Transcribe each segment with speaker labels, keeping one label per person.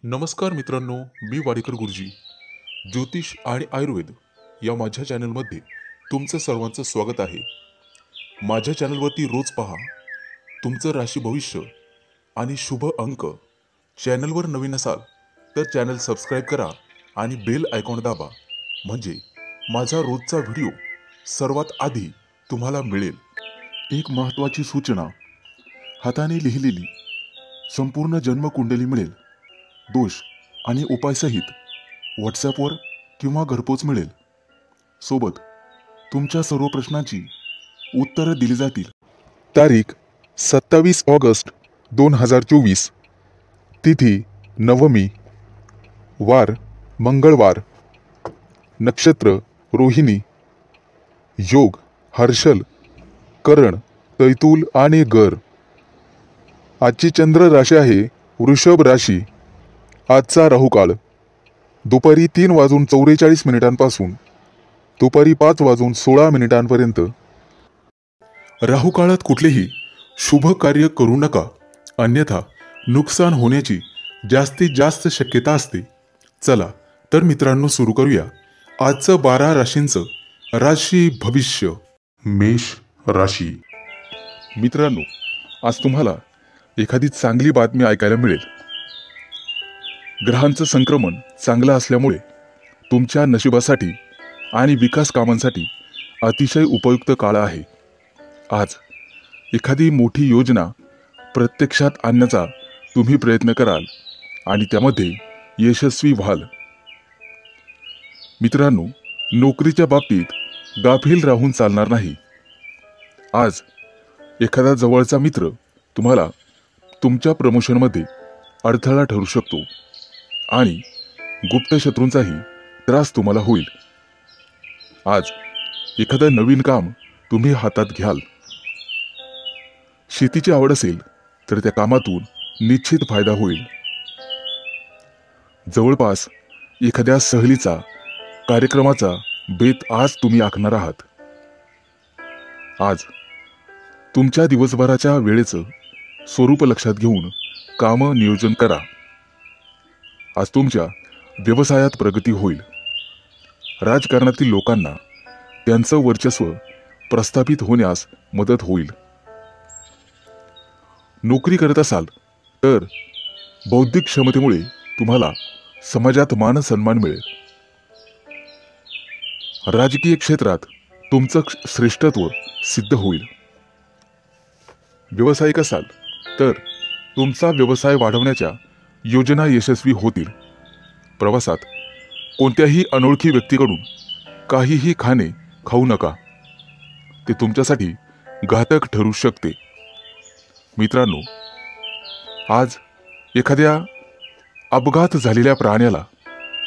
Speaker 1: नमस्कार मित्रांनो, मी वाडेकर गुरुजी. ज्योतिष आणि आयुर्वेद या माझ्या चॅनलमध्ये तुमचं सर्वांचं स्वागत आहे. माझ्या चॅनलवरती रोज पहा तुमचं राशी भविष्य आणि शुभ अंक. चॅनलवर नवीन असाल तर चॅनल सबस्क्राईब करा आणि बेल आयकॉन दाबा, म्हणजे माझा रोजचा व्हिडिओ सर्वात आधी तुम्हाला मिळेल. एक महत्त्वाची सूचना: हाताने लिहिलेली संपूर्ण जन्मकुंडली मिळेल. दोष आणि उपायसहित व्हॉट्सॲपवर किंवा घरपोच मिळेल. सोबत तुमच्या सर्व प्रश्नांची उत्तरं दिली जातील. तारीख 27 ऑगस्ट 2024. तिथी नवमी, वार मंगळवार, नक्षत्र रोहिणी, योग हर्षल, करण, तैतूल आणि गर. आजची चंद्र राशी आहे वृषभ राशी. आजचा राहुकाळ दुपारी 3:44 पासून दुपारी 5:16 राहुकाळात कुठलेही शुभ कार्य करू नका, अन्यथा नुकसान होण्याची जास्तीत जास्त शक्यता असते. चला तर मित्रांनो, सुरू करूया आजचं 12 राशींचं राशी भविष्य. मेष राशी. मित्रांनो, आज तुम्हाला एखादी चांगली बातमी ऐकायला मिळेल. ग्रहांचं संक्रमण चांगलं असल्यामुळे तुमच्या नशिबासाठी आणि विकास कामांसाठी अतिशय उपयुक्त काळ आहे. आज एखादी मोठी योजना प्रत्यक्षात आणण्याचा तुम्ही प्रयत्न कराल आणि त्यामध्ये यशस्वी व्हाल. मित्रांनो, नोकरीच्या बाबतीत गाफील राहून चालणार नाही. आज एखादा जवळचा मित्र तुम्हाला तुमच्या प्रमोशनमध्ये अडथळा ठरू शकतो आणि गुप्त शत्रूंचाही त्रास तुम्हाला होईल. आज एखादं नवीन काम तुम्ही हातात घ्याल. शेतीची आवड असेल तर त्या कामातून निश्चित फायदा होईल. जवळपास एखाद्या सहलीचा कार्यक्रमाचा बेत आज तुम्ही आखणार आहात. आज तुमच्या दिवसभराच्या वेळेचं स्वरूप लक्षात घेऊन काम नियोजन करा. आज तुमच्या व्यवसायात प्रगती होईल. राजकारणातील लोकांना त्यांचं वर्चस्व प्रस्थापित होण्यास मदत होईल. नोकरी करत असाल तर बौद्धिक क्षमतेमुळे तुम्हाला समाजात मान सन्मान मिळेल. राजकीय क्षेत्रात तुमचं श्रेष्ठत्व सिद्ध होईल. व्यावसायिक असाल तर तुमचा व्यवसाय वाढवण्याच्या योजना यशस्वी होतील. प्रवासात कोणत्याही अनोळखी व्यक्तीकडून काहीही खाऊ नका, ते तुमच्यासाठी घातक ठरू शकते. मित्रांनो, आज एखाद्या अपघात झालेल्या प्राण्याला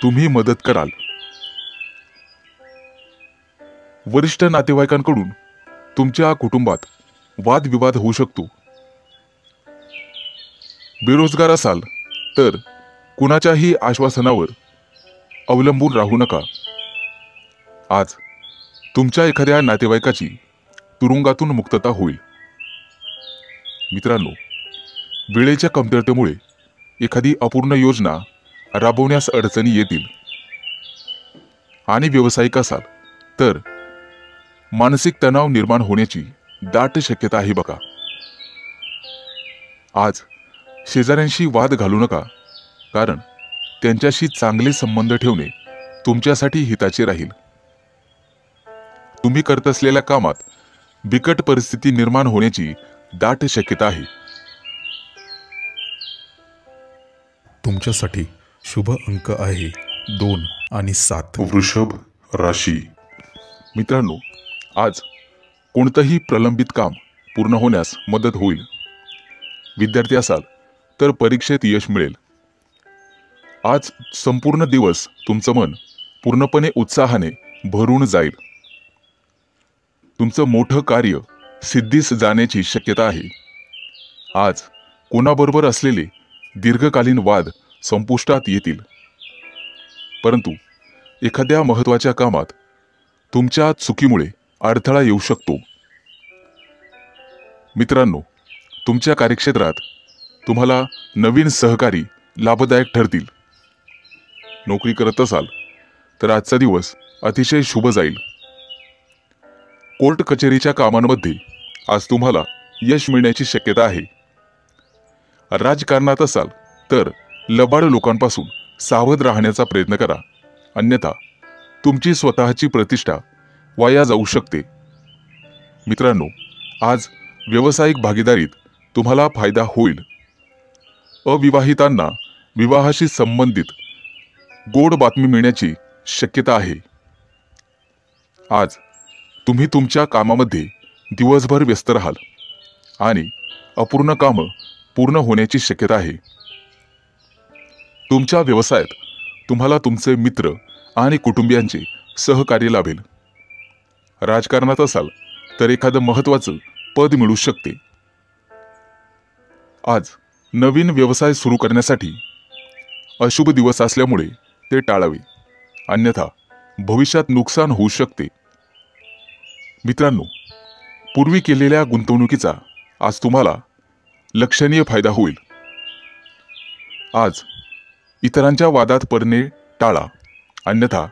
Speaker 1: तुम्ही मदत कराल. वरिष्ठ नातेवाईकांकडून तुमच्या कुटुंबात वादविवाद होऊ शकतो. बेरोजगार असाल तर कुणाच्याही आश्वासनावर अवलंबून राहू नका. आज तुमच्या एखाद्या नातेवाईकाची तुरुंगातून मुक्तता होईल. मित्रांनो, वेळेच्या कमतरतेमुळे एखादी अपूर्ण योजना राबवण्यास अडचणी येतील. आणि व्यावसायिक असाल तर मानसिक तणाव निर्माण होण्याची दाट शक्यता आहे बघा. आज शेजाऱ्यांशी वाद घालू नका, कारण त्यांच्याशी चांगले संबंध ठेवणे तुमच्यासाठी हिताचे राहील. तुम्ही करत असलेल्या कामात बिकट परिस्थिती निर्माण होण्याची दाट शक्यता आहे.
Speaker 2: तुमच्यासाठी शुभ अंक आहे 2 आणि 7.
Speaker 1: वृषभ राशी. मित्रांनो, आज कोणतंही प्रलंबित काम पूर्ण होण्यास मदत होईल. विद्यार्थी असाल तर परीक्षेत यश मिळेल. आज संपूर्ण दिवस तुमचं मन पूर्णपणे उत्साहाने भरून जाईल. तुमचं मोठं कार्य सिद्धीस जाण्याची शक्यता आहे. आज कोणाबरोबर असलेले दीर्घकालीन वाद संपुष्टात येतील. परंतु एखाद्या महत्त्वाच्या कामात तुमच्या चुकीमुळे अडथळा येऊ शकतो. मित्रांनो, तुमच्या कार्यक्षेत्रात तुम्हाला नवीन सहकारी लाभदायक ठरतील. नोकरी करत असाल तर आजचा दिवस अतिशय शुभ जाईल. कोर्ट कचेरीच्या कामांमध्ये आज तुम्हाला यश मिळण्याची शक्यता आहे. राजकारणात असाल तर लबाड लोकांपासून सावध राहण्याचा प्रयत्न करा, अन्यथा तुमची स्वतःची प्रतिष्ठा वाया जाऊ शकते. मित्रांनो, आज व्यावसायिक भागीदारीत तुम्हाला फायदा होईल. अविवाहितांना विवाहाशी संबंधित गोड बातमी मिळण्याची शक्यता आहे. आज तुम्ही तुमच्या कामामध्ये दिवसभर व्यस्त राहाल आणि अपूर्ण कामं पूर्ण होण्याची शक्यता आहे. तुमच्या व्यवसायात तुम्हाला तुमचे मित्र आणि कुटुंबियांचे सहकार्य लाभेल. राजकारणात असाल तर एखादं महत्त्वाचं पद मिळू शकते. आज नवीन व्यवसाय सुरू करण्यासाठी अशुभ दिवस असल्यामुळे ते टाळावे, अन्यथा भविष्यात नुकसान होऊ शकते. मित्रांनो, पूर्वी केलेल्या गुंतवणुकीचा आज तुम्हाला लक्षणीय फायदा होईल. आज इतरांच्या वादात पडणे टाळा, अन्यथा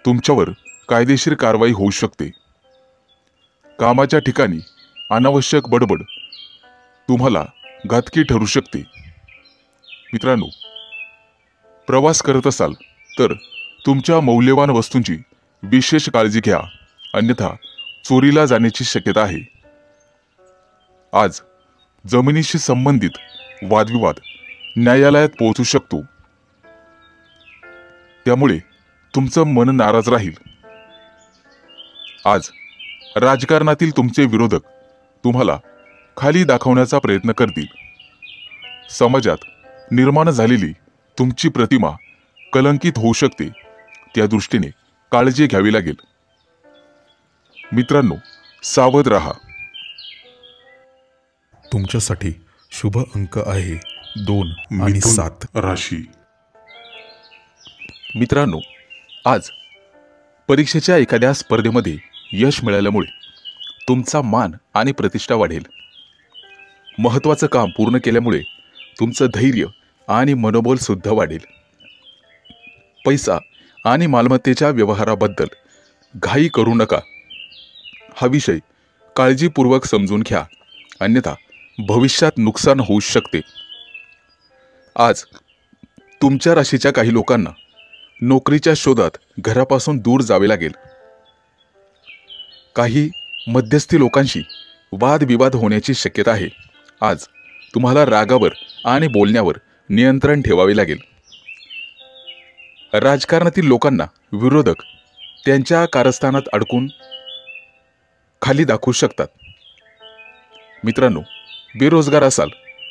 Speaker 1: तुमच्यावर कायदेशीर कारवाई होऊ शकते. कामाच्या ठिकाणी अनावश्यक बडबड तुम्हाला घातकी ठरू शकते. मित्रांनो, प्रवास करत असाल तर तुमच्या मौल्यवान वस्तूंची विशेष काळजी घ्या, अन्यथा चोरीला जाण्याची शक्यता आहे. आज जमिनीशी संबंधित वादविवाद न्यायालयात पोहोचू शकतो, त्यामुळे तुमचं मन नाराज राहील. आज राजकारणातील तुमचे विरोधक तुम्हाला खाली दाखवण्याचा प्रयत्न करतील. समाजात निर्माण झालेली तुमची प्रतिमा कलंकित होऊ शकते, त्या दृष्टीने काळजी घ्यावी लागेल. मित्रांनो, सावध राहा.
Speaker 2: तुमच्यासाठी शुभ अंक आहे 2 आणि
Speaker 1: मिथुन
Speaker 2: 7
Speaker 1: राशी.
Speaker 3: मित्रांनो, आज परीक्षेच्या एखाद्या स्पर्धेमध्ये यश मिळाल्यामुळे तुमचा मान आणि प्रतिष्ठा वाढेल. महत्त्वाचं काम पूर्ण केल्यामुळे तुमचं धैर्य आणि मनोबल सुद्धा वाढेल. पैसा आणि मालमत्तेच्या व्यवहाराबद्दल घाई करू नका. हा विषय काळजीपूर्वक समजून घ्या, अन्यथा भविष्यात नुकसान होऊ शकते. आज तुमच्या राशीच्या काही लोकांना नोकरीच्या शोधात घरापासून दूर जावे लागेल. काही मध्यस्थी लोकांशी वादविवाद होण्याची शक्यता आहे. आज तुम्हाला रागावर आणि बोलण्यावर नियंत्रण ठेवावे लागेल. राजकारणातील लोकांना विरोधक त्यांच्या कारस्थानात अडकून खाली दाखवू शकतात. मित्रांनो, बेरोजगार असाल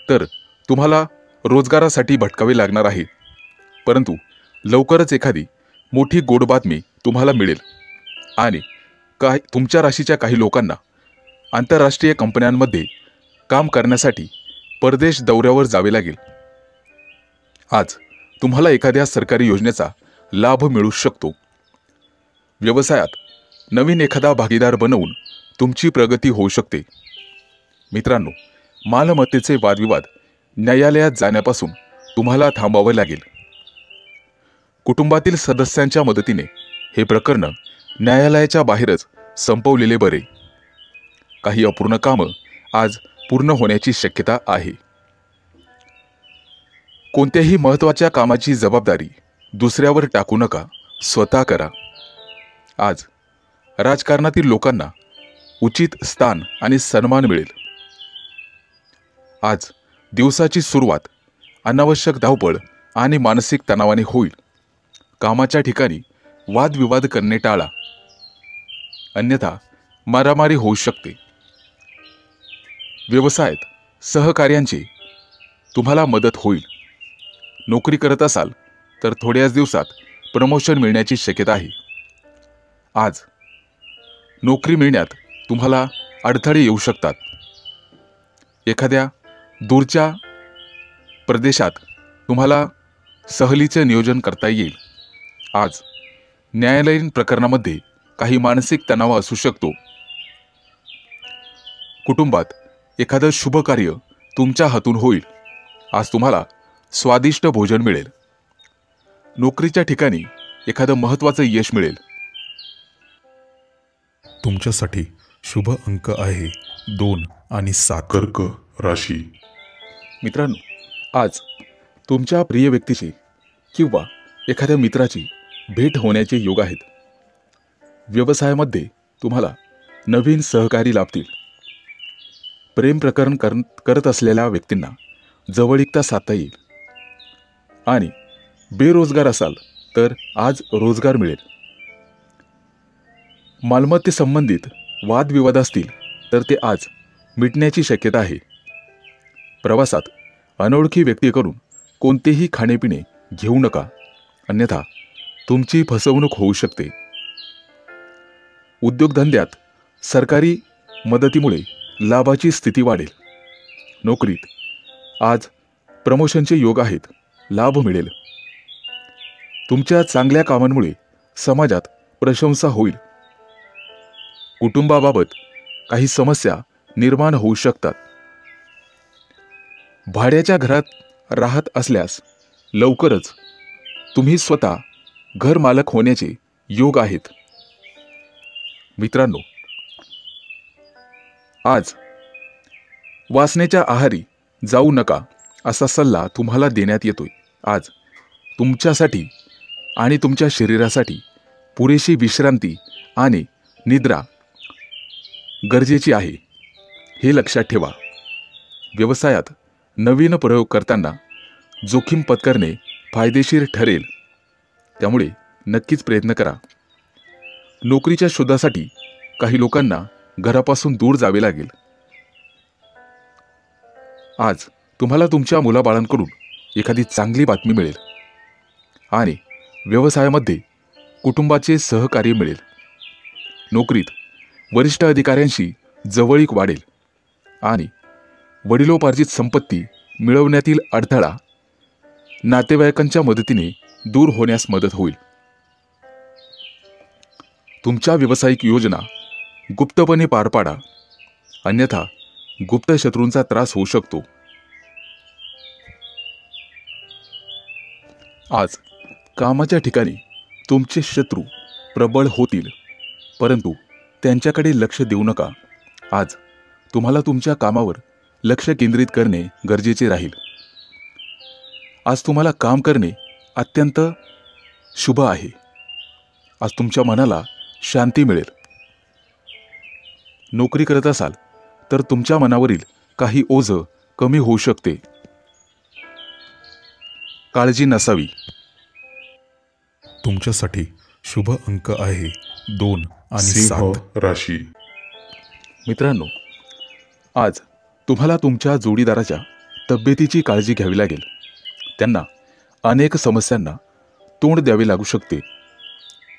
Speaker 3: तर तुम्हाला रोजगारासाठी भटकावे लागणार आहे, परंतु लवकरच एखादी मोठी गोड बातमी तुम्हाला मिळेल. आणि तुमच्या राशीच्या काही लोकांना आंतरराष्ट्रीय कंपन्यांमध्ये काम करण्यासाठी परदेश दौऱ्यावर जावे लागेल. आज तुम्हाला एखाद्या सरकारी योजनेचा लाभ मिळू शकतो. व्यवसायात नवीन एखादा भागीदार बनवून तुमची प्रगती होऊ शकते. मित्रांनो, मालमत्तेचे वादविवाद न्यायालयात जाण्यापासून तुम्हाला थांबावे लागेल. कुटुंबातील सदस्यांच्या मदतीने हे प्रकरण न्यायालयाच्या बाहेरच संपवलेले बरे. काही अपूर्ण कामं आज पूर्ण होण्याची शक्यता आहे. कोणत्याही महत्त्वाच्या कामाची जबाबदारी दुसऱ्यावर टाकू नका, स्वतः करा. आज राजकारणातील लोकांना उचित स्थान आणि सन्मान मिळेल. आज दिवसाची सुरुवात अनावश्यक धावपळ आणि मानसिक तणावाने होईल. कामाच्या ठिकाणी वादविवाद करणे टाळा, अन्यथा मारामारी होऊ शकते. व्यवसायात सहकार्यांची तुम्हाला मदत होईल. नोकरी करत असाल तर थोड्याच दिवसात प्रमोशन मिळण्याची शक्यता आहे. आज नोकरी मिळण्यात तुम्हाला अडथळे येऊ शकतात. एखाद्या दूरच्या प्रदेशात तुम्हाला सहलीचे नियोजन करता येईल. आज न्यायालयीन प्रकरणामध्ये काही मानसिक तणाव असू शकतो. कुटुंबात एखादं शुभ कार्य तुमच्या हातून होईल. आज तुम्हाला स्वादिष्ट भोजन मिळेल. नोकरीच्या ठिकाणी एखादं महत्त्वाचं यश मिळेल.
Speaker 2: तुमच्यासाठी शुभ अंक आहे 2 आणि 7.
Speaker 1: कर्क राशी.
Speaker 3: मित्रांनो, आज तुमच्या प्रिय व्यक्तीची किंवा एखाद्या मित्राची भेट होण्याचे योग आहेत. व्यवसायामध्ये तुम्हाला नवीन सहकारी लाभतील. प्रेम प्रकरण करत असलेल्या व्यक्तींना जवळीकता साधता येईल. आणि बेरोजगार असाल तर आज रोजगार मिळेल. मालमत्तेसंबंधित वादविवाद असतील तर ते आज मिटण्याची शक्यता आहे. प्रवासात अनोळखी व्यक्तीकडून कोणतेही खाणेपिणे घेऊ नका, अन्यथा तुमची फसवणूक होऊ शकते. उद्योगधंद्यात सरकारी मदतीमुळे लाभाची स्थिती वाढेल. नोकरीत आज प्रमोशनचे योग आहेत, लाभ मिळेल. तुमच्या चांगल्या कामांमुळे समाजात प्रशंसा होईल. कुटुंबाबाबत काही समस्या निर्माण होऊ शकतात. भाड्याच्या घरात राहत असल्यास लवकरच तुम्ही स्वतः घर मालक होण्याचे योग आहेत. मित्रांनो, आज वासनेच्या आहारी जाऊ नका असा सल्ला तुम्हाला देण्यात येतोय. आज तुमच्यासाठी आणि तुमच्या शरीरासाठी पुरेशी विश्रांती आणि निद्रा गरजेची आहे, हे लक्षात ठेवा. व्यवसायात नवीन प्रयोग करताना जोखीम पत्करणे फायदेशीर ठरेल, त्यामुळे नक्कीच प्रयत्न करा. नोकरीच्या शोधासाठी काही लोकांना घरापासून दूर जावे लागेल. आज तुम्हाला तुमच्या मुलाबाळांकडून एखादी चांगली बातमी मिळेल आणि व्यवसायामध्ये कुटुंबाचे सहकार्य मिळेल. नोकरीत वरिष्ठ अधिकाऱ्यांशी जवळीक वाढेल आणि वडिलोपार्जित संपत्ती मिळवण्यातील अडथळा नातेवाईकांच्या मदतीने दूर होण्यास मदत होईल. तुमच्या व्यावसायिक योजना गुप्तपणे पार पाडा, अन्यथा गुप्त शत्रूंचा त्रास होऊ शकतो. आज कामाच्या ठिकाणी तुमचे शत्रू प्रबळ होतील, परंतु त्यांच्याकडे लक्ष देऊ नका. आज तुम्हाला तुमच्या कामावर लक्ष केंद्रित करणे गरजेचे राहील. आज तुम्हाला काम करणे अत्यंत शुभ आहे. आज तुमच्या मनाला शांती मिळेल. नोकरी करत असाल तर तुमच्या मनावरील काही ओझं कमी होऊ शकते. काळजी नसावी.
Speaker 2: तुमच्यासाठी शुभ अंक आहे 2 आणि 7.
Speaker 1: सिंह राशी.
Speaker 3: मित्रांनो, आज तुम्हाला तुमच्या जोडीदाराच्या तब्येतीची काळजी घ्यावी लागेल. त्यांना अनेक समस्यांना तोंड द्यावे लागू शकते.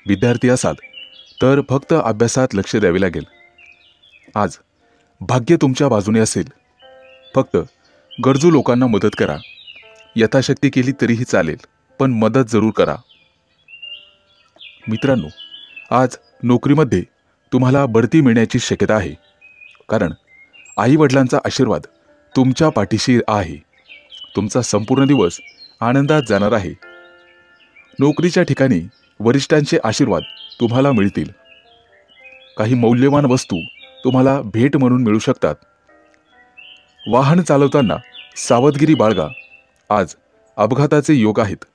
Speaker 3: विद्यार्थी असाल तर फक्त अभ्यासात लक्ष द्यावे लागेल. आज भाग्य तुमच्या बाजूने असेल. फक्त गरजू लोकांना मदत करा. यथाशक्ती केली तरीही चालेल, पण मदत जरूर करा. मित्रांनो, आज नोकरीमध्ये तुम्हाला बढती मिळण्याची शक्यता आहे, कारण आई-वडिलांचा आशीर्वाद तुमच्या पाठीशी आहे. तुमचा संपूर्ण दिवस आनंदात जाणार आहे. नोकरीच्या ठिकाणी वरिष्ठांचे आशीर्वाद तुम्हाला मिळतील. काही मौल्यवान वस्तू तुम्हाला भेट म्हणून मिळू शकतात. वाहन चालवताना सावधगिरी बाळगा. आज अपघाताचे योग आहेत.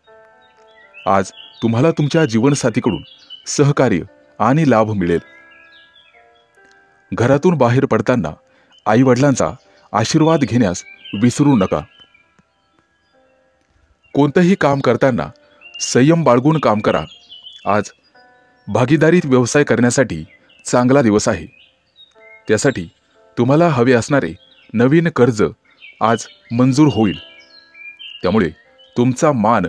Speaker 3: आज तुम्हाला तुमच्या जीवनसाथीकडून सहकार्य आणि लाभ मिळेल. घरातून बाहेर पडताना आई-वडिलांचा आशीर्वाद घेण्यास विसरू नका. कोणतेही काम करताना संयम बाळगून काम करा. आज भागीदारीत व्यवसाय करण्यासाठी चांगला दिवस आहे. त्यासाठी तुम्हाला हवे असणारे नवीन कर्ज आज मंजूर होईल. त्यामुळे तुमचा मान,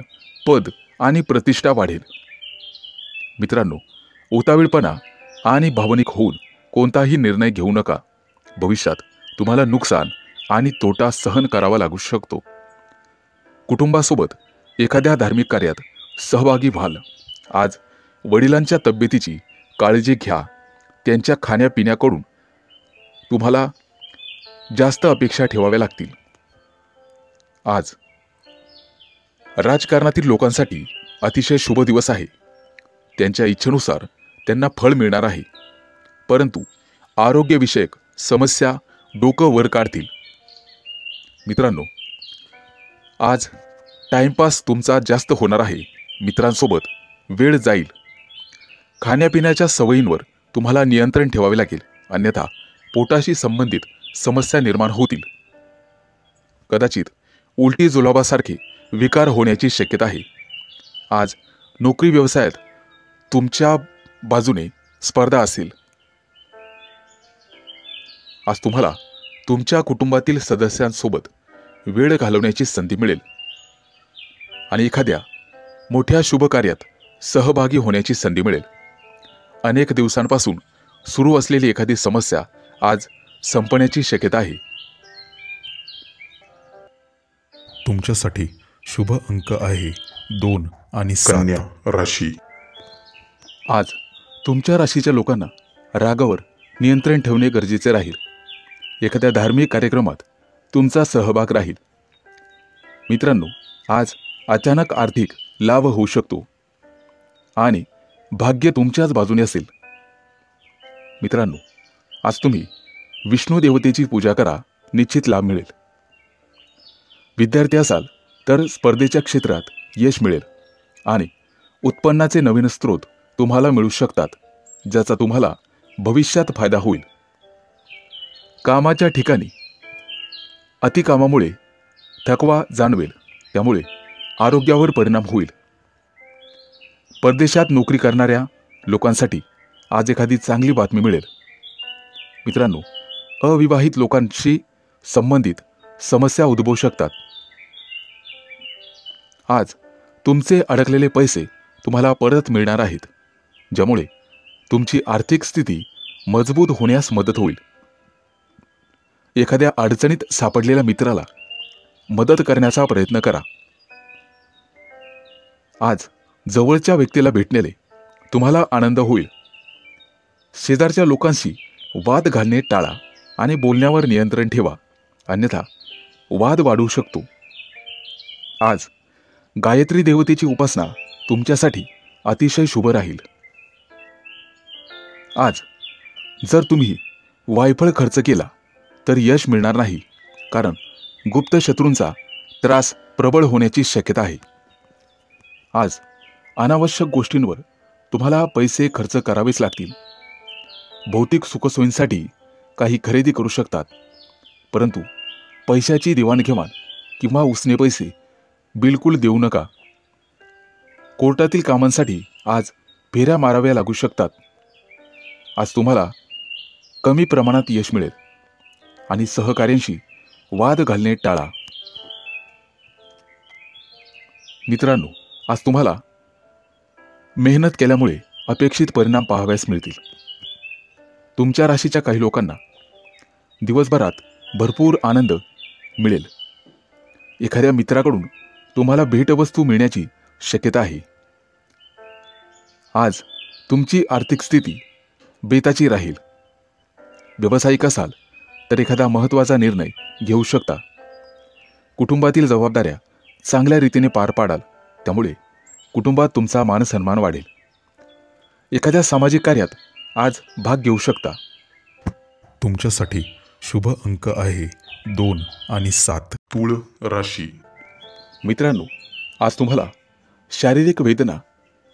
Speaker 3: पद आणि प्रतिष्ठा वाढेल. मित्रांनो, उतावीळपणा आणि भावनिक होऊन कोणताही निर्णय घेऊ नका. भविष्यात तुम्हाला नुकसान आणि तोटा सहन करावा लागू शकतो. कुटुंबासोबत एखाद्या धार्मिक कार्यात सहभागी व्हाल. आज वडिलांच्या तब्येतीची काळजी घ्या. त्यांच्या खाण्यापिण्याकडून तुम्हाला जास्त अपेक्षा ठेवाव्या लागतील. आज राजकारणातील लोकांसाठी अतिशय शुभ दिवस आहे. त्यांच्या इच्छेनुसार त्यांना फळ मिळणार आहे. परंतु आरोग्यविषयक समस्या डोकं वर काढतील. मित्रांनो, आज टाइमपास तुमचा जास्त होणार आहे. मित्रांसोबत वेळ जाईल. खाण्यापिण्याच्या सवयींवर तुम्हाला नियंत्रण ठेवावे लागेल, अन्यथा पोटाशी संबंधित समस्या निर्माण होतील. कदाचित उलटी जुलाबासारखे विकार होण्याची शक्यता आहे. आज नोकरी व्यवसायात तुमच्या बाजूने स्पर्धा असेल. आज तुम्हाला तुमच्या कुटुंबातील सदस्यांसोबत वेळ घालवण्याची संधी मिळेल आणि एखाद्या मोठ्या शुभ कार्यात सहभागी होण्याची संधी मिळेल. अनेक दिवसांपासून सुरू असलेली एखादी समस्या आज संपण्याची शक्यता आहे.
Speaker 2: तुमच्यासाठी शुभ अंक आहे 2 आणि 7.
Speaker 1: कन्या राशी.
Speaker 3: आज तुमच्या राशीच्या लोकांना रागावर नियंत्रण ठेवणे गरजेचे राहील. एखाद्या धार्मिक कार्यक्रमात तुमचा सहभाग राहील. मित्रांनो, आज अचानक आर्थिक लाभ होऊ शकतो आणि भाग्य तुमच्याच बाजूने असेल. मित्रांनो, आज तुम्ही विष्णू देवतेची पूजा करा, निश्चित लाभ मिळेल. विद्यार्थी असाल तर स्पर्धेच्या क्षेत्रात यश मिळेल आणि उत्पन्नाचे नवीन स्रोत तुम्हाला मिळू शकतात, ज्याचा तुम्हाला भविष्यात फायदा होईल. कामाच्या ठिकाणी अतिकामामुळे थकवा जाणवेल, त्यामुळे आरोग्यावर परिणाम होईल. परदेशात नोकरी करणाऱ्या लोकांसाठी आज एखादी चांगली बातमी मिळेल. मित्रांनो, अविवाहित लोकांशी संबंधित समस्या उद्भवू शकतात. आज तुमचे अडकलेले पैसे तुम्हाला परत मिळणार आहेत, ज्यामुळे तुमची आर्थिक स्थिती मजबूत होण्यास मदत होईल. एखाद्या अडचणीत सापडलेल्या मित्राला मदत करण्याचा प्रयत्न करा. आज जवळच्या व्यक्तीला भेटण्याने तुम्हाला आनंद होईल. शेजारच्या लोकांशी वाद घालणे टाळा आणि बोलण्यावर नियंत्रण ठेवा, अन्यथा वाद वाढू शकतो. आज गायत्री देवतेची उपासना तुमच्यासाठी अतिशय शुभ राहील. आज जर तुम्ही वायफळ खर्च केला तर यश मिळणार नाही, कारण गुप्त शत्रूंचा त्रास प्रबळ होण्याची शक्यता आहे. आज अनावश्यक गोष्टींवर तुम्हाला पैसे खर्च करावेच लागतील. भौतिक सुखसोयींसाठी काही खरेदी करू शकतात, परंतु पैशाची देवाणघेवाण किंवा उसने पैसे बिलकुल देऊ नका. कोर्टातील कामांसाठी आज फेऱ्या माराव्या लागू शकतात. आज तुम्हाला कमी प्रमाणात यश मिळेल आणि सहकाऱ्यांशी वाद घालणे टाळा. मित्रांनो, आज तुम्हाला मेहनत केल्यामुळे अपेक्षित परिणाम पाहावयास मिळतील. तुमच्या राशीच्या काही लोकांना दिवसभरात भरपूर आनंद मिळेल. एखाद्या मित्राकडून तुम्हाला भेटवस्तू मिळण्याची शक्यता आहे. आज तुमची आर्थिक स्थिती बेताची राहील. व्यावसायिक असाल तर एखादा महत्त्वाचा निर्णय घेऊ शकता. कुटुंबातील जबाबदाऱ्या चांगल्या रीतीने पार पाडाल, त्यामुळे कुटुंबात तुमचा मानसन्मान वाढेल. एखाद्या सामाजिक कार्यात आज भाग घेऊ शकता.
Speaker 2: तुमच्यासाठी शुभ अंक आहे 2 आणि 7.
Speaker 1: तुळ राशी.
Speaker 3: मित्रांनो, आज तुम्हाला शारीरिक वेदना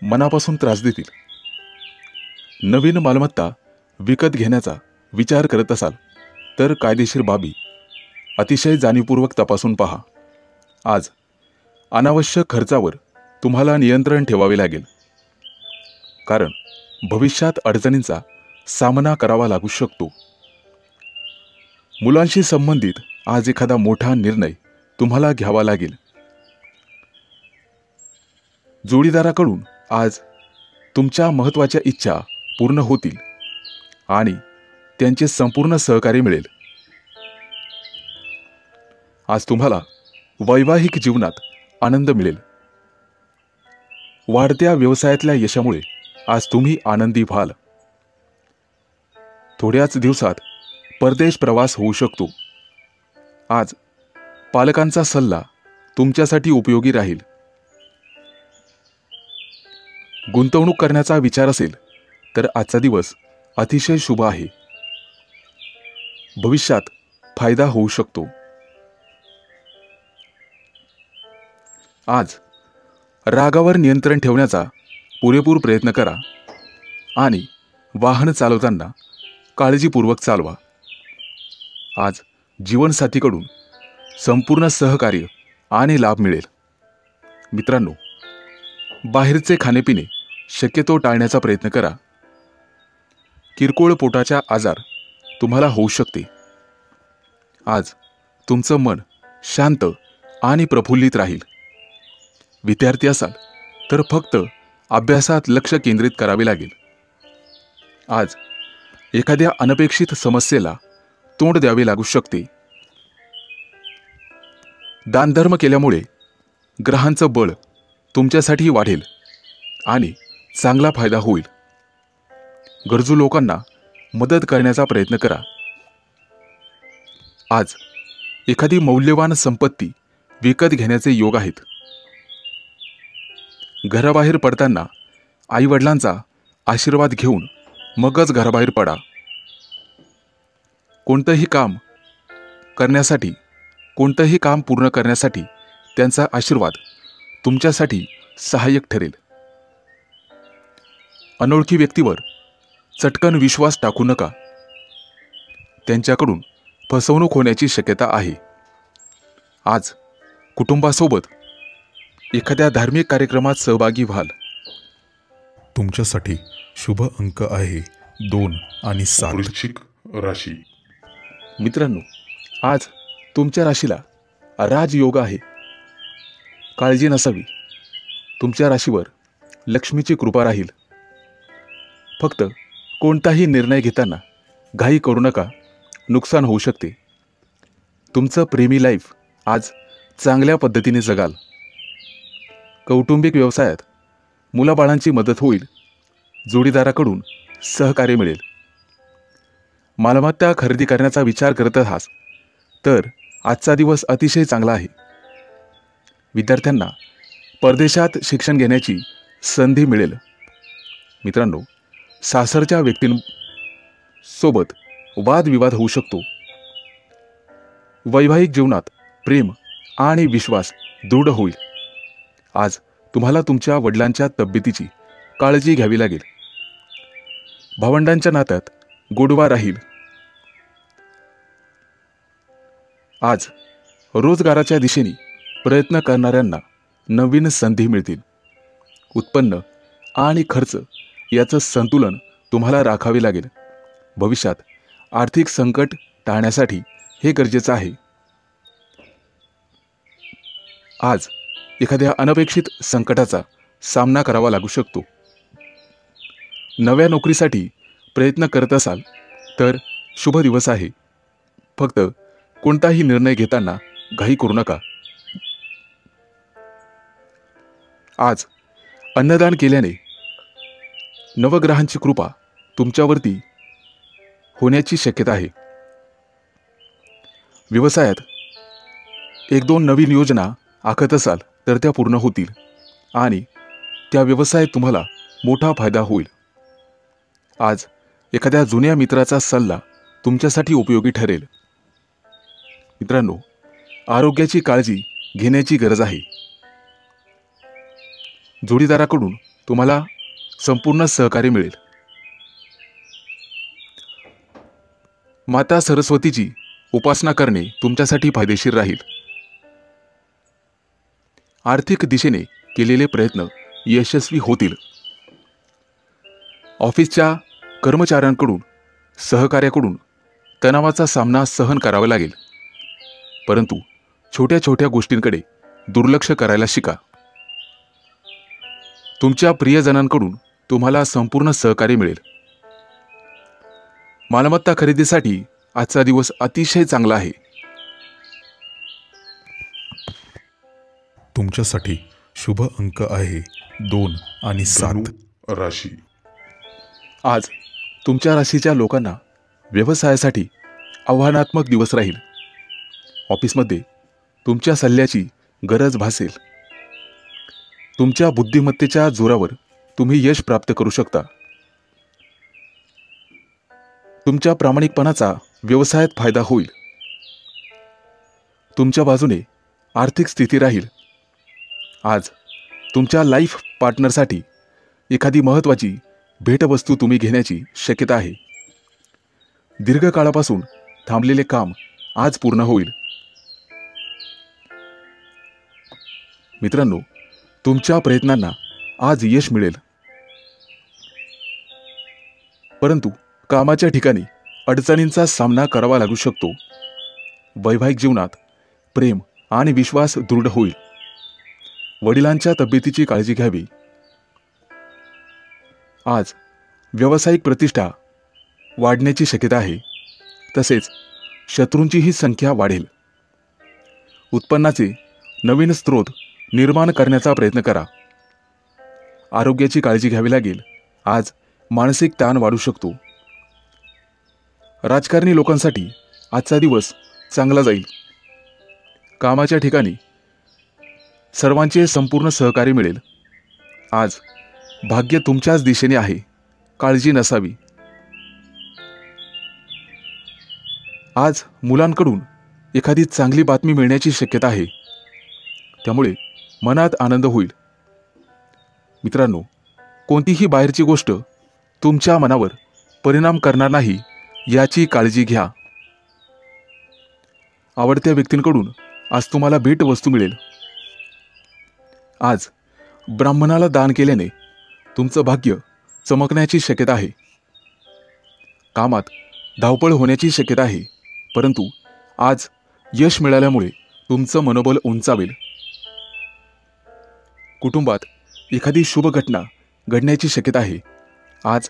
Speaker 3: मनापासून त्रास देतील. नवीन मालमत्ता विकत घेण्याचा विचार करत असाल तर कायदेशीर बाबी अतिशय जाणीवपूर्वक तपासून पहा. आज अनावश्यक खर्चावर तुम्हाला नियंत्रण ठेवावे लागेल, कारण भविष्यात अडचणींचा सामना करावा लागू शकतो. मुलांशी संबंधित आज एखादा मोठा निर्णय तुम्हाला घ्यावा लागेल. जोडीदाराकडून आज तुमच्या महत्त्वाच्या इच्छा पूर्ण होतील आणि त्यांचे संपूर्ण सहकार्य मिळेल. आज तुम्हाला वैवाहिक जीवनात आनंद मिळेल. वाढत्या व्यवसायातल्या यशामुळे आज तुम्ही आनंदी व्हाल. थोड्याच दिवसात परदेश प्रवास होऊ शकतो. आज पालकांचा सल्ला तुमच्यासाठी उपयोगी राहील, गुंतवणूक करण्याचा विचार असेल तर आजचा दिवस अतिशय शुभ आहे. भविष्यात फायदा होऊ शकतो. आज रागावर नियंत्रण ठेवण्याचा पुरेपूर प्रयत्न करा आणि वाहन चालवताना काळजीपूर्वक चालवा. आज जीवनसाथीकडून संपूर्ण सहकार्य आणि लाभ मिळेल. मित्रांनो, बाहेरचे खाणेपिणे शक्यतो टाळण्याचा प्रयत्न करा. किरकोळ पोटाचा आजार तुम्हाला होऊ शकते. आज तुमचं मन शांत आणि प्रफुल्लित राहील. विद्यार्थी असाल तर फक्त अभ्यासात लक्ष केंद्रित करावे लागेल. आज एखाद्या अनपेक्षित समस्येला तोंड द्यावे लागू शकते. दानधर्म केल्यामुळे ग्रहांचं बळ तुमच्यासाठी वाढेल आणि चांगला फायदा होईल. गरजू लोकांना मदत करण्याचा प्रयत्न करा. आज एखादी मौल्यवान संपत्ती विकत घेण्याचे योग आहेत. घराबाहेर पडताना आईवडिलांचा आशीर्वाद घेऊन मगच घराबाहेर पडा. कोणतंही काम पूर्ण करण्यासाठी त्यांचा आशीर्वाद तुमच्यासाठी सहाय्यक ठरेल. अनोळखी व्यक्तीवर चटकन विश्वास टाकू नका. त्यांच्याकडून फसवणूक होण्याची शक्यता आहे. आज कुटुंबासोबत एखाद्या धार्मिक कार्यक्रमात सहभागी व्हाल.
Speaker 2: तुमच्यासाठी शुभ अंक आहे 2 आणि 7.
Speaker 1: वृश्चिक राशी.
Speaker 3: मित्रांनो, आज तुमच्या राशीला राजयोग आहे. काळजी नसावी. तुमच्या राशीवर लक्ष्मीची कृपा राहील. फक्त कोणताही निर्णय घेताना घाई करू नका. नुकसान होऊ शकते. तुमचं प्रेमी लाईफ आज चांगल्या पद्धतीने जगाल. कौटुंबिक व्यवसायात मुलाबाळांची मदत होईल. जोडीदाराकडून सहकार्य मिळेल. मालमत्ता खरेदी करण्याचा विचार करत आहात तर आजचा दिवस अतिशय चांगला आहे. विद्यार्थ्यांना परदेशात शिक्षण घेण्याची संधी मिळेल. मित्रांनो, सासरच्या व्यक्तींसोबत वादविवाद होऊ शकतो. वैवाहिक जीवनात प्रेम आणि विश्वास दृढ होईल. आज तुम्हाला तुमच्या वडिलांच्या तब्येतीची काळजी घ्यावी लागेल. भावंडांच्या नात्यात गोडवा राहील. आज रोजगाराच्या दिशेने प्रयत्न करणाऱ्यांना नवीन संधी मिळतील. उत्पन्न आणि खर्च याचं संतुलन तुम्हाला राखावे लागेल. भविष्यात आर्थिक संकट टाळण्यासाठी हे गरजेचं आहे. आज एखाद्या अनपेक्षित संकटाचा सामना करावा लागू शकतो. नव्या नोकरीसाठी प्रयत्न करत असाल तर शुभ दिवस आहे. फक्त कोणताही निर्णय घेताना घाई करू नका. आज अन्नदान केल्याने नवग्रहांची कृपा तुमच्यावरती होण्याची शक्यता आहे. व्यवसायात 1-2 नवीन योजना आखत असाल तर त्या पूर्ण होतील आणि त्या व्यवसायात तुम्हाला मोठा फायदा होईल. आज एखाद्या जुन्या मित्राचा सल्ला तुमच्यासाठी उपयोगी ठरेल. मित्रांनो, आरोग्याची काळजी घेण्याची गरज आहे. जोडीदाराकडून तुम्हाला संपूर्ण सहकार्य मिळेल. माता सरस्वतीची उपासना करणे तुमच्यासाठी फायदेशीर राहील. आर्थिक दिशेने केलेले प्रयत्न यशस्वी होतील. ऑफिसच्या कर्मचाऱ्यांकडून सहकार्याकडून तणावाचा सामना सहन करावा लागेल. परंतु छोट्या छोट्या गोष्टींकडे दुर्लक्ष करायला शिका. तुमच्या प्रियजनांकडून तुम्हाला संपूर्ण सहकार्य मिळेल. मालमत्ता खरेदीसाठी आजचा दिवस अतिशय चांगला आहे.
Speaker 2: तुमच्यासाठी शुभ अंक आहे 2 आणि 7.
Speaker 1: धनु राशी.
Speaker 3: आज तुमच्या राशीच्या लोकांना व्यवसायासाठी आव्हानात्मक दिवस राहील. ऑफिसमध्ये तुमच्या सल्ल्याची गरज भासेल. तुमच्या बुद्धिमत्तेच्या जोरावर तुम्ही यश प्राप्त करू शकता. तुमच्या प्रामाणिकपणाचा व्यवसायात फायदा होईल. तुमच्या बाजूने आर्थिक स्थिती राहील. आज तुमच्या लाईफ पार्टनरसाठी एखादी महत्त्वाची भेटवस्तू तुम्ही घेण्याची शक्यता आहे. दीर्घकाळापासून थांबलेले काम आज पूर्ण होईल. मित्रांनो, तुमच्या प्रयत्नांना आज यश मिळेल. परंतु कामाच्या ठिकाणी अडचणींचा सामना करावा लागू शकतो. वैवाहिक जीवनात प्रेम आणि विश्वास दृढ होईल. वडिलांच्या तब्येतीची काळजी घ्यावी. आज व्यावसायिक प्रतिष्ठा वाढण्याची शक्यता आहे. तसेच शत्रूंचीही संख्या वाढेल. उत्पन्नाचे नवीन स्रोत निर्माण करण्याचा प्रयत्न करा. आरोग्याची काळजी घ्यावी लागेल. आज मानसिक ताण वाढू शकतो. राजकारणी लोकांसाठी आजचा दिवस चांगला जाईल. कामाच्या ठिकाणी सर्वांचे संपूर्ण सहकार्य मिळेल. आज भाग्य तुमच्याच दिशेने आहे. काळजी नसावी. आज मुलांकडून एखादी चांगली बातमी मिळण्याची शक्यता आहे. त्यामुळे मनात आनंद होईल. मित्रांनो, कोणतीही बाहेरची गोष्ट तुमच्या मनावर परिणाम करणार नाही याची काळजी घ्या. आवडत्या व्यक्तींकडून आज तुम्हाला भेटवस्तू मिळेल. आज ब्राह्मणाला दान केल्याने तुमचं भाग्य चमकण्याची शक्यता आहे. कामात धावपळ होण्याची शक्यता आहे. परंतु आज यश मिळाल्यामुळे तुमचं मनोबल उंचावेल. कुटुंबात एखादी शुभ घटना घडण्याची शक्यता आहे. आज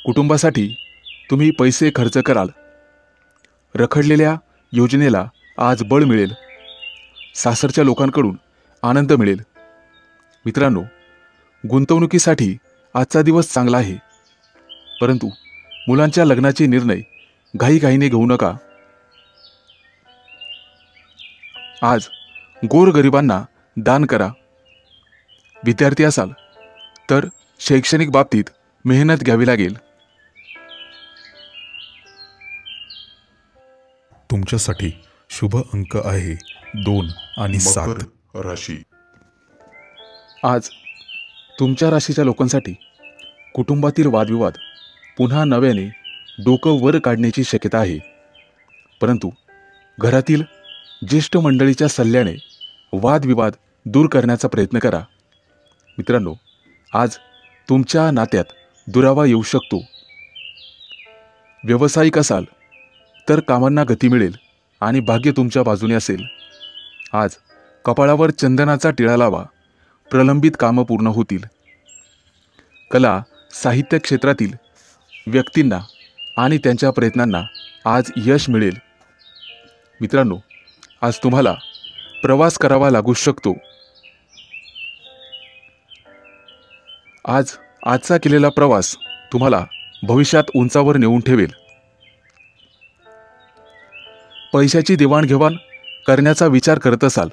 Speaker 3: कुटुंबासाठी तुम्ही पैसे खर्च कराल. रखडलेल्या योजनेला आज बळ मिळेल. सासरच्या लोकांकडून आनंद मिळेल. मित्रांनो, गुंतवणुकीसाठी आजचा दिवस चांगला आहे. परंतु मुलांच्या लग्नाचे निर्णय घाईघाईने घेऊ नका. आज गोरगरिबांना दान करा. विद्यार्थी असाल तर शैक्षणिक बाबतीत मेहनत घ्यावी लागेल.
Speaker 2: तुमच्यासाठी शुभ अंक आहे 2 आणि 7.
Speaker 1: मकर राशी.
Speaker 3: आज तुमच्या राशीच्या लोकांसाठी कुटुंबातील वादविवाद पुन्हा नव्याने डोकं वर काढण्याची शक्यता आहे. परंतु घरातील ज्येष्ठ मंडळीच्या सल्ल्याने वादविवाद दूर करण्याचा प्रयत्न करा. मित्रांनो, आज तुमच्या नात्यात दुरावा येऊ शकतो. व्यावसायिक असाल तर कामांना गती मिळेल आणि भाग्य तुमच्या बाजूने असेल. आज कपाळावर चंदनाचा टिळा लावा. प्रलंबित कामं पूर्ण होतील. कला साहित्य क्षेत्रातील व्यक्तींना आणि त्यांच्या प्रयत्नांना आज यश मिळेल. मित्रांनो, आज तुम्हाला प्रवास करावा लागू शकतो. आजचा केलेला प्रवास तुम्हाला भविष्यात उंचावर नेऊन ठेवेल. पैशाची देवाणघेवाण करण्याचा विचार करत असाल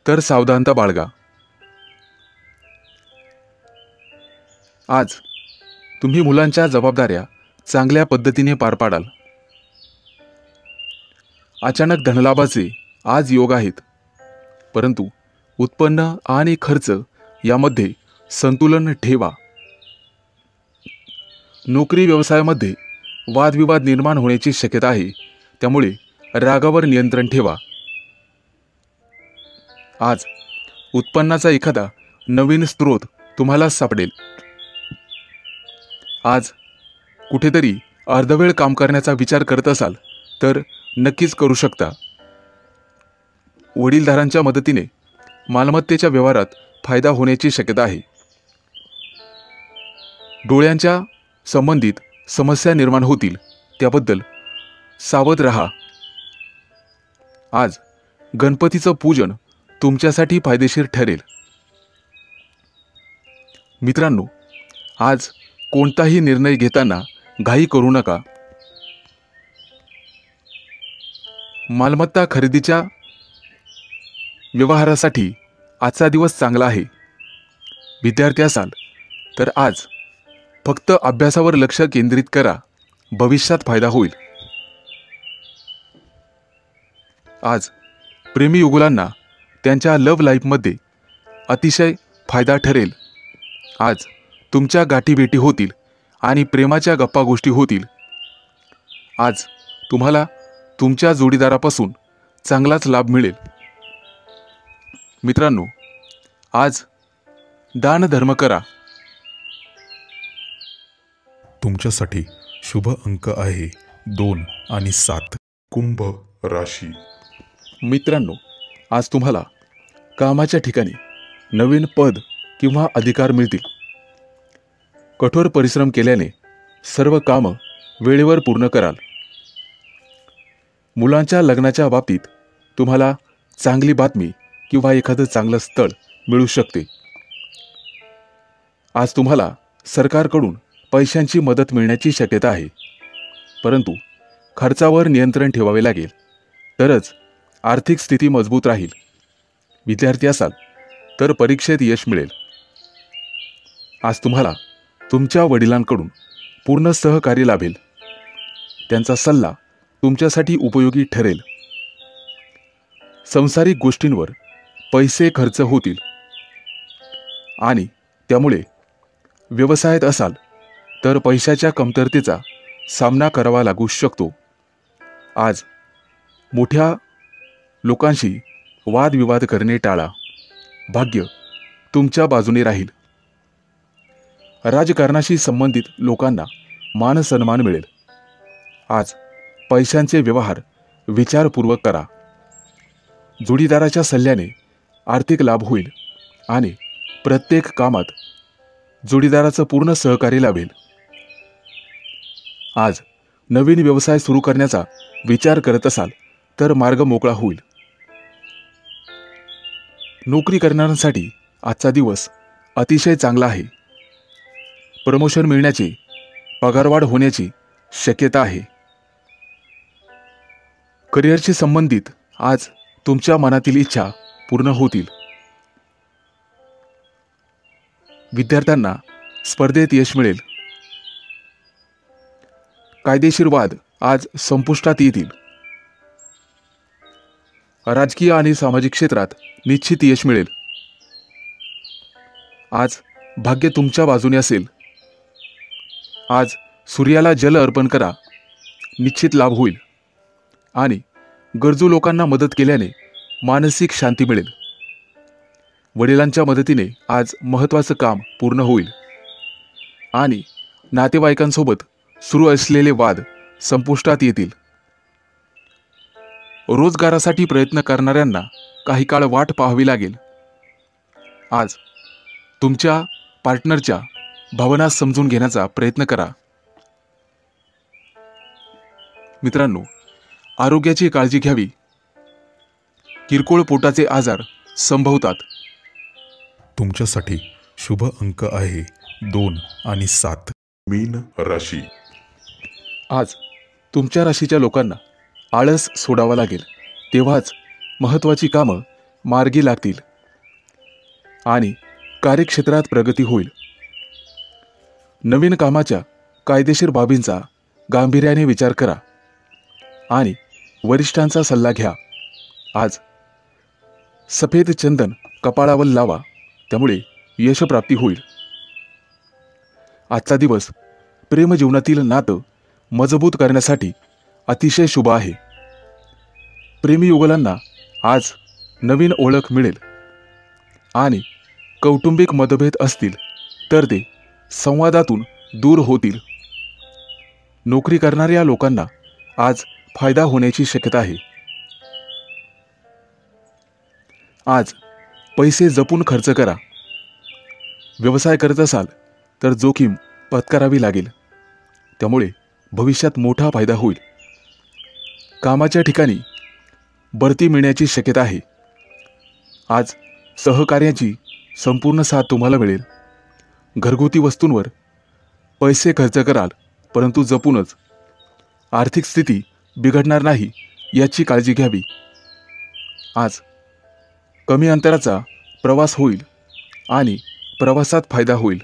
Speaker 3: तर सावधानता बाळगा. आज तुम्ही मुलांच्या जबाबदाऱ्या चांगल्या पद्धतीने पार पाडाल. अचानक धनलाभाचे आज योग आहेत. परंतु उत्पन्न आणि खर्च यामध्ये संतुलन ठेवा. नोकरी व्यवसायामध्ये वादविवाद निर्माण होण्याची शक्यता आहे. त्यामुळे रागावर नियंत्रण ठेवा. आज उत्पन्नाचा एखादा नवीन स्रोत तुम्हाला सापडेल. आज कुठेतरी अर्धवेळ काम करण्याचा विचार करत असाल तर नक्कीच करू शकता. वडीलधारांच्या मदतीने मालमत्तेच्या व्यवहारात फायदा होण्याची शक्यता आहे. डोळ्यांच्या संबंधित समस्या निर्माण होतील, त्याबद्दल सावध रहा. आज गणपतीचं पूजन तुमच्यासाठी फायदेशीर ठरेल. मित्रांनो, आज कोणताही निर्णय घेताना घाई करू नका. मालमत्ता खरेदीच्या व्यवहारासाठी आजचा दिवस चांगला आहे. विद्यार्थी असाल तर आज फक्त अभ्यासावर लक्ष केंद्रित करा, भविष्यात फायदा होईल. आज प्रेमी युगुलांना त्यांच्या लव्ह लाईफमध्ये अतिशय फायदा ठरेल. आज तुमच्या गाठीभेटी होतील आणि प्रेमाच्या गप्पा गोष्टी होतील. आज तुम्हाला तुमच्या जोडीदारापासून चांगलाच लाभ मिळेल. मित्रांनो, आज दानधर्म करा.
Speaker 2: तुमच्यासाठी शुभ अंक आहे 2 आणि 7.
Speaker 1: कुंभ राशी.
Speaker 3: मित्रांनो, आज तुम्हाला कामाच्या ठिकाणी नवीन पद किंवा अधिकार मिळतील. कठोर परिश्रम केल्याने सर्व कामं वेळेवर पूर्ण कराल. मुलांच्या लग्नाच्या बाबतीत तुम्हाला चांगली बातमी किंवा एखादं चांगलं स्थळ मिळू शकते. आज तुम्हाला सरकारकडून पैशांची मदत मिळण्याची शक्यता आहे, परंतु खर्चावर नियंत्रण ठेवावे लागेल, तरच आर्थिक स्थिती मजबूत राहील. विद्यार्थी असाल तर परीक्षेत यश मिळेल. आज तुम्हाला तुमच्या वडिलांकडून पूर्ण सहकार्य लाभेल. त्यांचा सल्ला तुमच्यासाठी उपयोगी ठरेल. सांसारिक गोष्टींवर पैसे खर्च होतील आणि त्यामुळे व्यवसायात असाल तर पैशाच्या कमतरतेचा सामना करावा लागू शकतो. आज मोठ्या लोकांशी वादविवाद करणे टाळा. भाग्य तुमच्या बाजूने राहील. राजकारणाशी संबंधित लोकांना मानसन्मान मिळेल. आज पैशांचे व्यवहार विचारपूर्वक करा. जोडीदाराच्या सल्ल्याने आर्थिक लाभ होईल आणि प्रत्येक कामात जोडीदाराचं पूर्ण सहकार्य लाभेल. आज नवीन व्यवसाय सुरू करण्याचा विचार करत असाल तर मार्ग मोकळा होईल. नोकरी करणाऱ्यांसाठी आजचा दिवस अतिशय चांगला आहे. प्रमोशन मिळण्याची, पगारवाढ होण्याची शक्यता आहे. करिअरशी संबंधित आज तुमच्या मनातील इच्छा पूर्ण होतील. विद्यार्थ्यांना स्पर्धेत यश मिळेल. कायदेशीर वाद आज संपुष्टात येतील. राजकीय आणि सामाजिक क्षेत्रात निश्चित यश मिळेल. आज भाग्य तुमच्या बाजूने असेल. आज सूर्याला जल अर्पण करा. निश्चित लाभ होईल आणि गरजू लोकांना मदत केल्याने मानसिक शांती मिळेल. वडिलांच्या मदतीने आज महत्त्वाचं काम पूर्ण होईल आणि नातेवाईकांसोबत सुरू असलेले वाद संपुष्टात येतील. रोजगारासाठी प्रयत्न करणाऱ्यांना काही काळ वाट पाहावी लागेल. आज तुमच्या पार्टनरच्या भावना समजून घेण्याचा प्रयत्न करा. मित्रांनो, आरोग्याची काळजी घ्यावी. किरकोळ पोटाचे आजार संभवतात.
Speaker 2: तुमच्यासाठी शुभ अंक आहे 2 आणि 7.
Speaker 1: मीन राशी.
Speaker 3: आज तुमच्या राशीच्या लोकांना आळस सोडावा लागेल. तेव्हाच महत्त्वाची कामं मार्गी लागतील आणि कार्यक्षेत्रात प्रगती होईल. नवीन कामाच्या कायदेशीर बाबींचा गांभीर्याने विचार करा आणि वरिष्ठांचा सल्ला घ्या. आज सफेद चंदन कपाळावर लावा, त्यामुळे यशप्राप्ती होईल. आजचा दिवस प्रेमजीवनातील नातं मजबूत करण्यासाठी अतिशय शुभ आहे. प्रेमी युगलांना आज नवीन ओळख मिळेल आणि कौटुंबिक मतभेद असतील तर ते संवादातून दूर होतील. नोकरी करणाऱ्या लोकांना आज फायदा होण्याची शक्यता आहे. आज पैसे जपून खर्च करा. व्यवसाय करत असाल तर जोखीम पत्करावी लागेल, त्यामुळे भविष्यात मोठा फायदा होईल. कामाच्या ठिकाणी बढती मिळण्याची शक्यता आहे. आज सहकार्याची संपूर्ण साथ तुम्हाला मिळेल. घरगुती वस्तूंवर पैसे खर्च कराल, परंतु जपूनच. आर्थिक स्थिती बिघडणार नाही याची काळजी घ्यावी. आज कमी अंतराचा प्रवास होईल आणि प्रवासात फायदा होईल.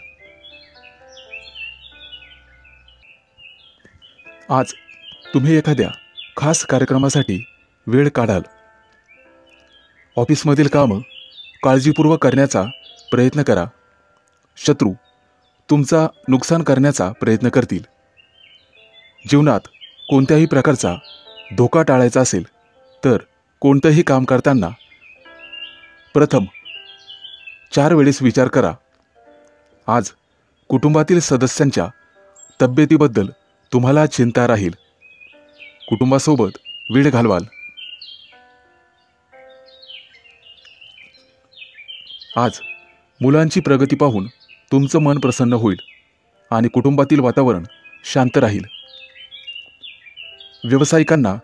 Speaker 3: आज तुम्ही एखाद्या खास कार्यक्रमासाठी वेळ काढाल. ऑफिसमधील कामं काळजीपूर्वक करण्याचा प्रयत्न करा. शत्रू तुमचा नुकसान करण्याचा प्रयत्न करतील. जीवनात कोणत्याही प्रकारचा धोका टाळायचा असेल तर कोणतंही काम करताना प्रथम 4 वेळेस विचार करा. आज कुटुंबातील सदस्यांच्या तब्येतीबद्दल तुम्हाला चिंता राहील. कुटुंबासोबत वेळ घालवाल. आज मुलांची प्रगती पाहून तुमचं मन प्रसन्न होईल आणि कुटुंबातील वातावरण शांत राहील. व्यावसायिकांना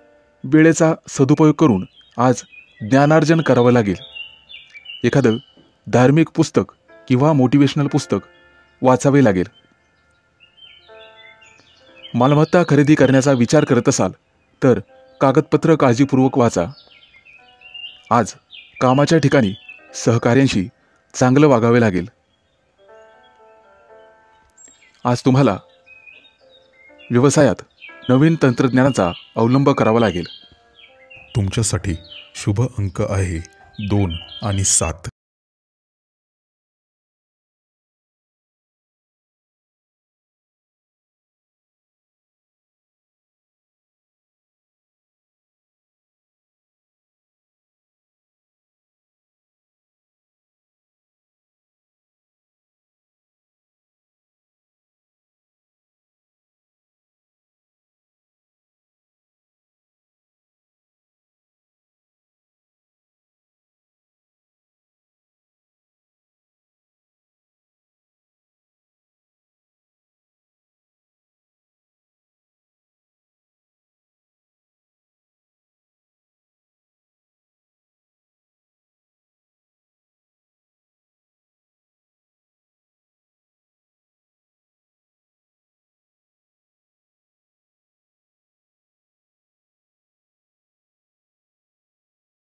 Speaker 3: वेळेचा सदुपयोग करून आज ज्ञानार्जन करावं लागेल. एखादं धार्मिक पुस्तक किंवा मोटिवेशनल पुस्तक वाचावे लागेल. मालमत्ता खरेदी करण्याचा विचार करत असाल तर कागदपत्र काळजीपूर्वक वाचा. आज कामाच्या ठिकाणी सहकाऱ्यांशी चांगलं वागावे लागेल. आज तुम्हाला व्यवसायात नवीन तंत्रज्ञानाचा अवलंब करावा लागेल.
Speaker 2: तुमच्यासाठी शुभ अंक आहे 2 आणि 7.